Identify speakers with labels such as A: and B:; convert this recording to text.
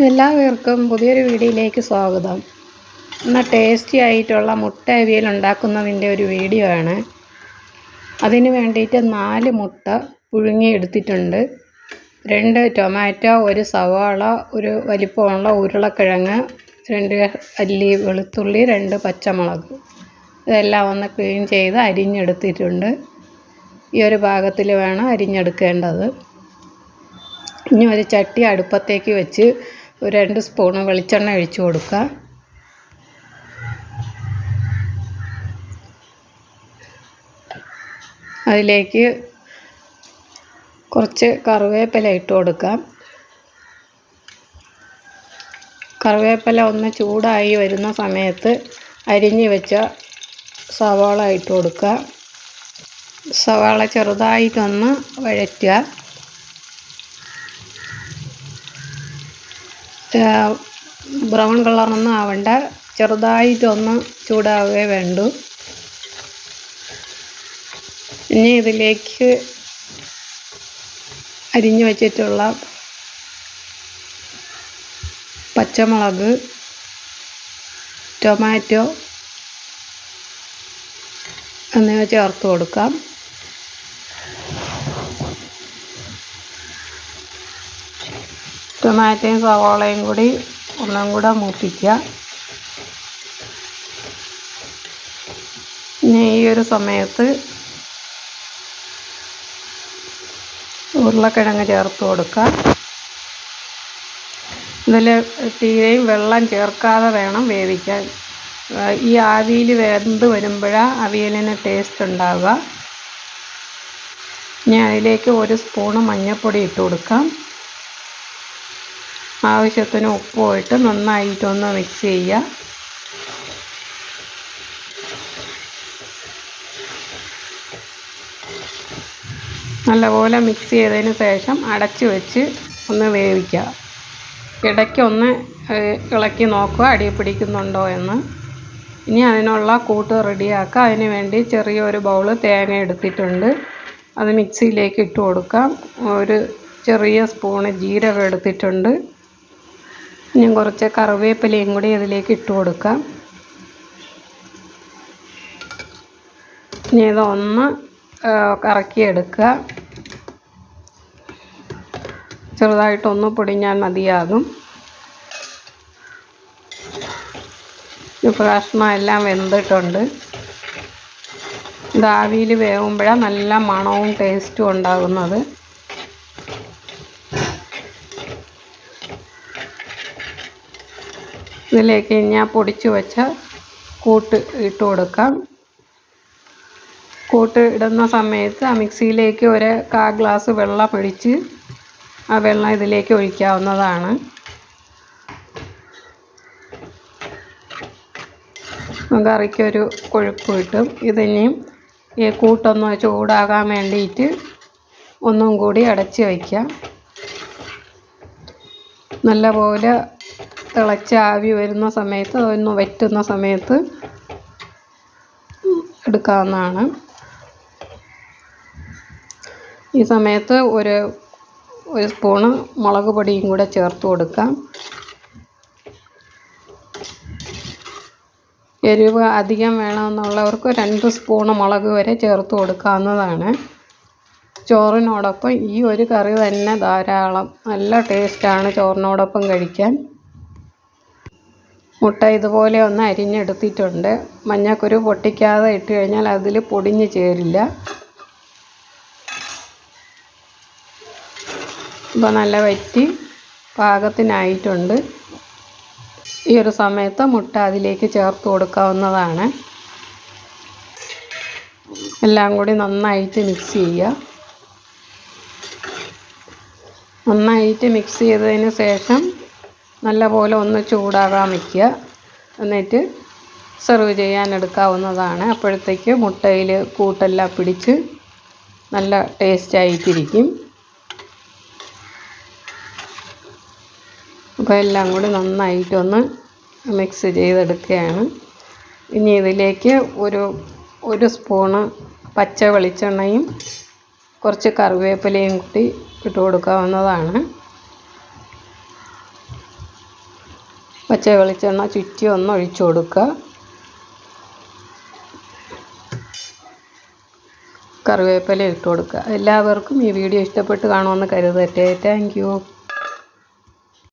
A: എല്ലാവർക്കും പുതിയൊരു വീഡിയോയിലേക്ക് സ്വാഗതം. ഇന്ന് ടേസ്റ്റി ആയിട്ടുള്ള മുട്ട അവിയൽ ഉണ്ടാക്കുന്നതിൻ്റെ ഒരു വീഡിയോ ആണ്. അതിന് വേണ്ടിയിട്ട് 4 മുട്ട പുഴുങ്ങി എടുത്തിട്ടുണ്ട്, 2 ടൊമാറ്റോ, 1 സവാള, ഒരു വലിപ്പമുള്ള ഉരുളക്കിഴങ്ങ്, 2 അല്ലി വെളുത്തുള്ളി, 2 പച്ചമുളക്. ഇതെല്ലാം ഒന്ന് ക്ലീൻ ചെയ്ത് അരിഞ്ഞെടുത്തിട്ടുണ്ട്. ഈ ഒരു പാകത്തിൽ വേണം അരിഞ്ഞെടുക്കേണ്ടത്. ഇനി ഒരു ചട്ടി അടുപ്പത്തേക്ക് വെച്ച് 2 സ്പൂണ് വെളിച്ചെണ്ണ ഒഴിച്ചു കൊടുക്കുക. അതിലേക്ക് കുറച്ച് കറിവേപ്പില ഇട്ട് കൊടുക്കാം. കറിവേപ്പില ഒന്ന് ചൂടായി വരുന്ന സമയത്ത് അരിഞ്ഞു വെച്ച സവാള ഇട്ട് കൊടുക്കുക. സവാള ചെറുതായിട്ടൊന്ന് വഴറ്റുക. ബ്രൗൺ കളറൊന്നും ആവണ്ട, ചെറുതായിട്ടൊന്ന് ചൂടാവുകയേ വേണ്ടൂ. ഇനി ഇതിലേക്ക് അരിഞ്ഞു വച്ചിട്ടുള്ള പച്ചമുളക്, ടൊമാറ്റോ എന്നിവ ചേർത്ത് കൊടുക്കാം. ടൊമാറ്റോയും സവാളയും കൂടി ഒന്നും കൂടെ മൂപ്പിക്കുക. ഇനി ഈ ഒരു സമയത്ത് ഉരുളക്കിഴങ്ങ് ചേർത്ത് കൊടുക്കുക. ഇതിൽ തീരെയും വെള്ളം ചേർക്കാതെ വേണം വേവിക്കാൻ. ഈ ആവിയിൽ വെന്ത് വരുമ്പോഴാണ് അവിയലിന് ടേസ്റ്റ് ഉണ്ടാവുക. ഇനി അതിലേക്ക് 1 സ്പൂണ് മഞ്ഞൾപ്പൊടി ഇട്ട് കൊടുക്കാം. ആവശ്യത്തിന് ഉപ്പ് ഇട്ട് നന്നായിട്ടൊന്ന് മിക്സ് ചെയ്യുക. നല്ലപോലെ മിക്സ് ചെയ്തതിന് ശേഷം അടച്ചു വെച്ച് ഒന്ന് വേവിക്കുക. ഇടയ്ക്കൊന്ന് ഇളക്കി നോക്കുക അടി പിടിക്കുന്നുണ്ടോ എന്ന്. ഇനി അതിനുള്ള കൂട്ട് റെഡിയാക്കുക. അതിന് വേണ്ടി ചെറിയൊരു ബൗള് തേങ്ങ എടുത്തിട്ടുണ്ട്, അത് മിക്സിയിലേക്ക് ഇട്ട് കൊടുക്കാം. ഒരു ചെറിയ സ്പൂണ് ജീരകം എടുത്തിട്ടുണ്ട്. ഇനി കുറച്ച് കറിവേപ്പിലയും കൂടി ഇതിലേക്ക് ഇട്ട് കൊടുക്കാം. ഇനി ഇതൊന്ന് കറക്കിയെടുക്കുക. ചെറുതായിട്ടൊന്ന് പൊടിഞ്ഞാൽ മതിയാകും. ഇപ്പോൾ കഷ്ണം എല്ലാം വെന്തിട്ടുണ്ട്. ഇത് ആവിയിൽ വേവുമ്പോഴാണ് നല്ല മണവും ടേസ്റ്റും ഉണ്ടാകുന്നത്. ഇതിലേക്ക് ഞാൻ പൊടിച്ചു വെച്ച കൂട്ട് ഇട്ട് കൊടുക്കാം. കൂട്ട് ഇടുന്ന സമയത്ത് ആ മിക്സിയിലേക്ക് 1/4 ഗ്ലാസ് വെള്ളം ഒഴിച്ച് ആ വെള്ളം ഇതിലേക്ക് ഒഴിക്കാവുന്നതാണ്. കറിക്കൊരു കൊഴുപ്പ് കിട്ടും. ഇതിനെയും ഈ കൂട്ടൊന്ന് ചൂടാകാൻ വേണ്ടിയിട്ട് ഒന്നും കൂടി അടച്ച് വയ്ക്കാം. നല്ലപോലെ തിളച്ച് ആവി വരുന്ന സമയത്ത്, അതൊന്ന് വറ്റുന്ന സമയത്ത് എടുക്കാവുന്നതാണ്. ഈ സമയത്ത് ഒരു സ്പൂണ് മുളക് പൊടിയും കൂടെ ചേർത്ത് കൊടുക്കാം. എരിവ് അധികം വേണമെന്നുള്ളവർക്ക് 2 സ്പൂണ് മുളക് വരെ ചേർത്ത് കൊടുക്കാവുന്നതാണ്. ചോറിനോടൊപ്പം ഈ ഒരു കറി തന്നെ ധാരാളം. നല്ല ടേസ്റ്റാണ് ചോറിനോടൊപ്പം കഴിക്കാൻ. മുട്ട ഇതുപോലെ ഒന്ന് അരിഞ്ഞെടുത്തിട്ടുണ്ട്. മഞ്ഞക്കുരു പൊട്ടിക്കാതെ ഇട്ട് കഴിഞ്ഞാൽ അതിൽ പൊടിഞ്ഞ് ചേരില്ല. ഇപ്പോൾ നല്ല വറ്റി പാകത്തിനായിട്ടുണ്ട്. ഈ ഒരു സമയത്ത് മുട്ട അതിലേക്ക് ചേർത്ത് കൊടുക്കാവുന്നതാണ്. എല്ലാം കൂടി നന്നായിട്ട് മിക്സ് ചെയ്യുക. നന്നായിട്ട് മിക്സ് ചെയ്തതിന് ശേഷം നല്ലപോലെ ഒന്ന് ചൂടാകാൻ വയ്ക്കുക. എന്നിട്ട് സെർവ് ചെയ്യാൻ എടുക്കാവുന്നതാണ്. അപ്പോഴത്തേക്ക് മുട്ടയിൽ കൂട്ടെല്ലാം പിടിച്ച് നല്ല ടേസ്റ്റായിട്ടിരിക്കും. അപ്പോൾ എല്ലാം കൂടി നന്നായിട്ടൊന്ന് മിക്സ് ചെയ്തെടുക്കുകയാണ്. ഇനി ഇതിലേക്ക് ഒരു സ്പൂണ് പച്ച വെളിച്ചെണ്ണയും കുറച്ച് കറിവേപ്പിലയും കൂടി ഇട്ട് കൊടുക്കാവുന്നതാണ്. പച്ച വെളിച്ചെണ്ണ ചുറ്റി ഒന്ന് ഒഴിച്ചു കൊടുക്കുക. കറിവേപ്പില ഇട്ട് കൊടുക്കുക. എല്ലാവർക്കും ഈ വീഡിയോ ഇഷ്ടപ്പെട്ട് കാണുമെന്ന് കരുതട്ടെ. Thank you.